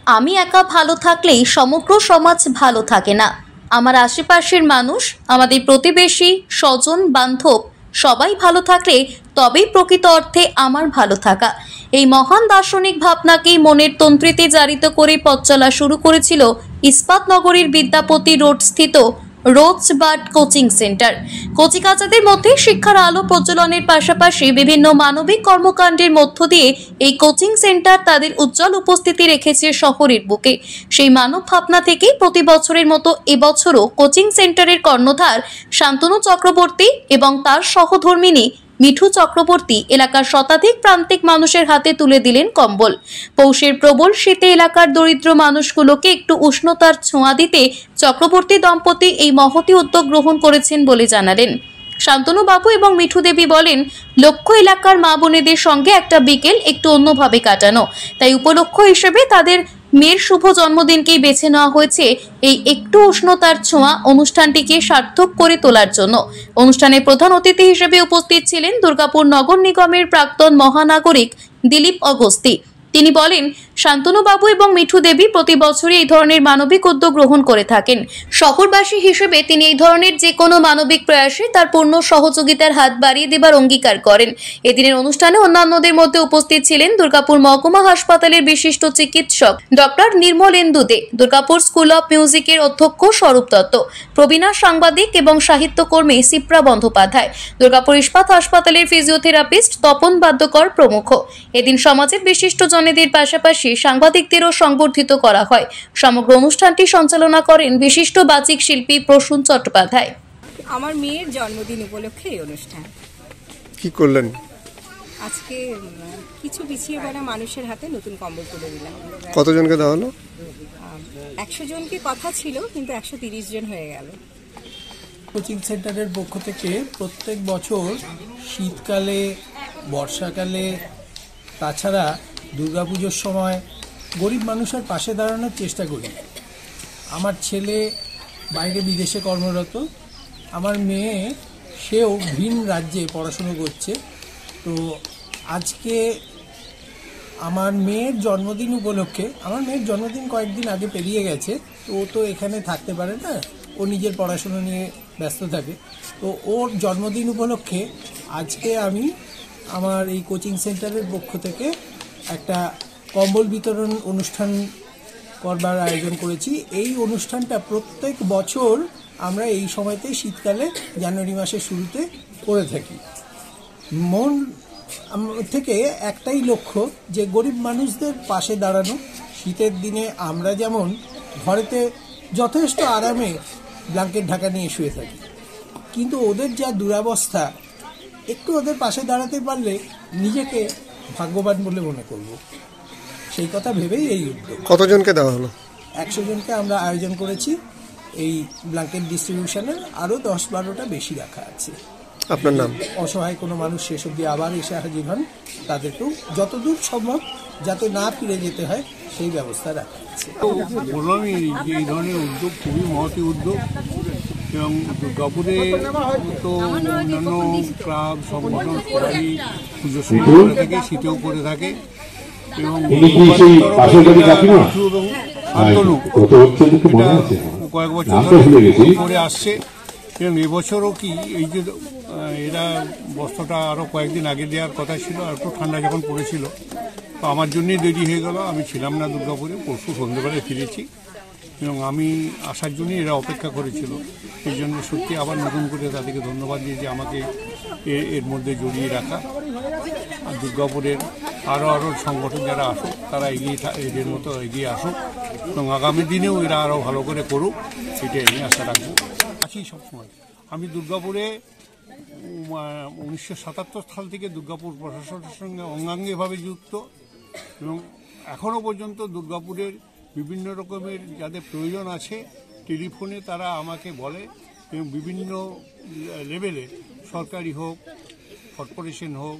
আমি একা ভালো থাকলেই সমগ্র সমাজ ভালো থাকে না। আমার আশেপাশের মানুষ, আমাদের প্রতিবেশী, স্বজন, বান্ধব সবাই ভালো থাকলে তবেই প্রকৃত অর্থে আমার ভালো থাকা। এই মহান দার্শনিক ভাবনাকেই মনের তন্ত্রীতে জারিত করে পথ চলা শুরু করেছিল ইস্পাত নগরীর বিদ্যাপতি রোড স্থিত রোজবার্ড কোচিং সেন্টার। কচিকাচাদের মধ্যে শিক্ষার আলো প্রজ্বলনের পাশাপাশি বিভিন্ন মানবিক কর্মকাণ্ডের মধ্য দিয়ে এই কোচিং সেন্টার তাদের উজ্জ্বল উপস্থিতি রেখেছে শহরের বুকে। সেই মানব ভাবনা থেকেই প্রতি বছরের মতো এবছরও কোচিং সেন্টারের কর্ণধার শান্তনু চক্রবর্তী এবং তার সহধর্মিনী মিঠু চক্রবর্তী এলাকার শতাধিক প্রান্তিক মানুষের হাতে তুলে দিলেন কম্বল। পৌষের প্রবল শীতে এলাকার দরিদ্র মানুষগুলোকে একটু উষ্ণতার ছোঁয়া দিতে চক্রবর্তী দম্পতি এই মহতী উদ্যোগ গ্রহণ করেছেন বলে জানালেন। শান্তনু বাবু এবং মিঠু দেবী বলেন, লক্ষ্য এলাকার মা বোনেদের সঙ্গে একটা বিকেল একটু অন্যভাবে কাটানো, তাই উপলক্ষ হিসেবে তাদের মেয়ের শুভ জন্মদিনকেই বেছে নেওয়া হয়েছে এই একটু উষ্ণতার ছোঁয়া অনুষ্ঠানটিকে সার্থক করে তোলার জন্য। অনুষ্ঠানে প্রধান অতিথি হিসেবে উপস্থিত ছিলেন দুর্গাপুর নগর নিগমের প্রাক্তন মহানাগরিক দিলীপ অগস্তি। তিনি বলেন, শান্তনু বাবু এবং মিঠু দেবী প্রতি বছরই এই ধরনের মানবিক উদ্যোগ গ্রহণ করে থাকেন। শহরবাসী হিসেবে তিনি এই ধরনের যে কোনো মানবিক প্রয়াসে তার পূর্ণ সহযোগিতার হাত বাড়িয়ে দেবার অঙ্গীকার করেন। এদিনের অনুষ্ঠানে অন্যান্যদের মধ্যে উপস্থিত ছিলেন দুর্গাপুর মহকুমা হাসপাতালের বিশিষ্ট চিকিৎসক doctor Nirmalendu De, Durgapur school of মিউজিকের অধ্যক্ষ স্বরূপ দত্ত, প্রবীণা সাংবাদিক এবং সাহিত্যকর্মী সিপ্রা বন্দ্যোপাধ্যায়, দুর্গাপুর ইস্পাত হাসপাতালের ফিজিওথেরাপিস্ট তপন বাদ্যকর প্রমুখ। এদিন সমাজের বিশিষ্ট জনেদের পাশাপাশি সাংবাদিকদেরও সংবর্ধিত করা হয়। সমগ্র অনুষ্ঠানটি সঞ্চালনা করেন বিশিষ্ট বাচিক শিল্পী প্রসূন চট্টোপাধ্যায়। আমার মেয়ের জন্মদিন উপলক্ষে এই অনুষ্ঠান। কি করলেন? আজকে কিছু পিছিয়ে পড়া মানুষের হাতে নতুন কম্বল তুলে দিলাম। কতজনকে দেওয়া হলো? 100 জনকে কথা ছিল, কিন্তু 130 জন হয়ে গেল। কোচিং সেন্টারের পক্ষ থেকে প্রত্যেক বছর শীতকালে, বর্ষাকালে, তাছাড়া দুর্গাপুজোর সময় গরিব মানুষের পাশে দাঁড়ানোর চেষ্টা করি। আমার ছেলে বাইরে বিদেশে কর্মরত, আমার মেয়ে সেও ভিন রাজ্যে পড়াশুনো করছে। তো আজকে আমার মেয়ের জন্মদিন উপলক্ষে, আমার মেয়ের জন্মদিন কয়েকদিন আগে পেরিয়ে গেছে, তো ও তো এখানে থাকতে পারে না, ও নিজের পড়াশুনো নিয়ে ব্যস্ত থাকে। তো ওর জন্মদিন উপলক্ষে আজকে আমি আমার এই কোচিং সেন্টারের পক্ষ থেকে একটা কম্বল বিতরণ অনুষ্ঠান করবার আয়োজন করেছি। এই অনুষ্ঠানটা প্রত্যেক বছর আমরা এই সময়তে শীতকালে জানুয়ারি মাসের শুরুতে করে থাকি। মন থেকে একটাই লক্ষ্য যে গরিব মানুষদের পাশে দাঁড়ানো। শীতের দিনে আমরা যেমন ঘরেতে যথেষ্ট আরামে ব্ল্যাঙ্কেট ঢাকা নিয়ে শুয়ে থাকি, কিন্তু ওদের যা দুরবস্থা, একটু ওদের পাশে দাঁড়াতে পারলে নিজেকে ভাগ্যবান বলে মনে করব। সেই কথা ভেবেই এই উদ্যোগ। কতজনকে দেওয়া হলো? 100 জনকে আমরা আয়োজন করেছি। এই ব্ল্যাঙ্কেট ডিস্ট্রিবিউশনের আরও 10-12টা বেশি রাখা আছে। আপনার নাম? অসহায় কোনো মানুষ শেষ অবধি আবার এসে হাজির হন, তাদেরকেও যতদূর সম্ভব যাতে না ফিরে যেতে হয় সেই ব্যবস্থা রাখা আছে। বললামই যে এই ধরনের উদ্যোগ খুবই মহতী উদ্যোগ, এবং দুর্গাপুরে তো অন্যান্য ক্লাব সংগঠন সবাই পুজোর সময় করে থাকে, শীতেও করে থাকে, এবং কয়েক বছর ধরে করে আসছে। এবং এবছরও কি এই যে এরা বস্ত্রটা আরও কয়েকদিন আগে দেওয়ার কথা ছিল, আর একটু ঠান্ডা যখন পড়েছিল, তো আমার জন্যই দেরি হয়ে গেল। আমি ছিলাম না দুর্গাপুরে, পরশু সন্ধ্যেবেলায় ফিরেছি, এবং আমি আসার জন্যই এরা অপেক্ষা করেছিল। এই জন্য সত্যি আবার নতুন করে তাদেরকে ধন্যবাদ দিয়ে যে আমাকে এর মধ্যে জড়িয়ে রাখা। আর দুর্গাপুরের আরও সংগঠন যারা আসুক, তারা এদের মতো এগিয়ে আসুক, এবং আগামী দিনেও এরা আরও ভালো করে করুক, সেটাই আমি আশা রাখবো। আছি সবসময়। আমি দুর্গাপুরে 1977 সাল থেকে দুর্গাপুর প্রশাসনের সঙ্গে অঙ্গাঙ্গিভাবে যুক্ত, এবং এখনও পর্যন্ত দুর্গাপুরের বিভিন্ন রকমের যাদের প্রয়োজন আছে টেলিফোনে তারা আমাকে বলে, এবং বিভিন্ন লেভেলে, সরকারি হোক, কর্পোরেশন হোক,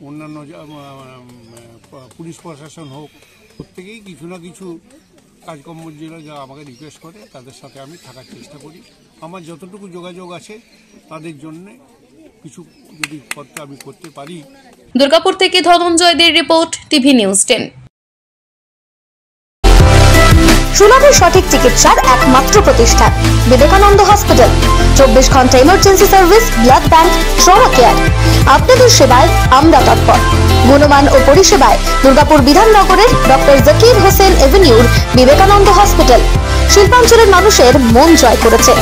অন্যান্য পুলিশ প্রশাসন হোক, প্রত্যেকেই কিছু না কিছু কাজকর্ম যা আমাকে রিকোয়েস্ট করে, তাদের সাথে আমি থাকার চেষ্টা করি। আমার যতটুকু যোগাযোগ আছে তাদের জন্য কিছু যদি আমি করতে পারি। দুর্গাপুর থেকে ধনঞ্জয়দের রিপোর্ট, টিভি নিউজ 10। সুলভে সঠিক চিকিৎসার একমাত্র প্রতিষ্ঠান বিবেকানন্দ হসপিটাল। 24 ঘন্টা emergency service, blood bank, trauma care. আপনাদের সেবায় আমরা তৎপর। গুণমান ও পরিষেবায় দুর্গাপুর বিধাননগরের ডক্টর জাকির হোসেন এভিনিউর বিবেকানন্দ হসপিটাল শিল্পাঞ্চলের মানুষের মন জয় করেছে।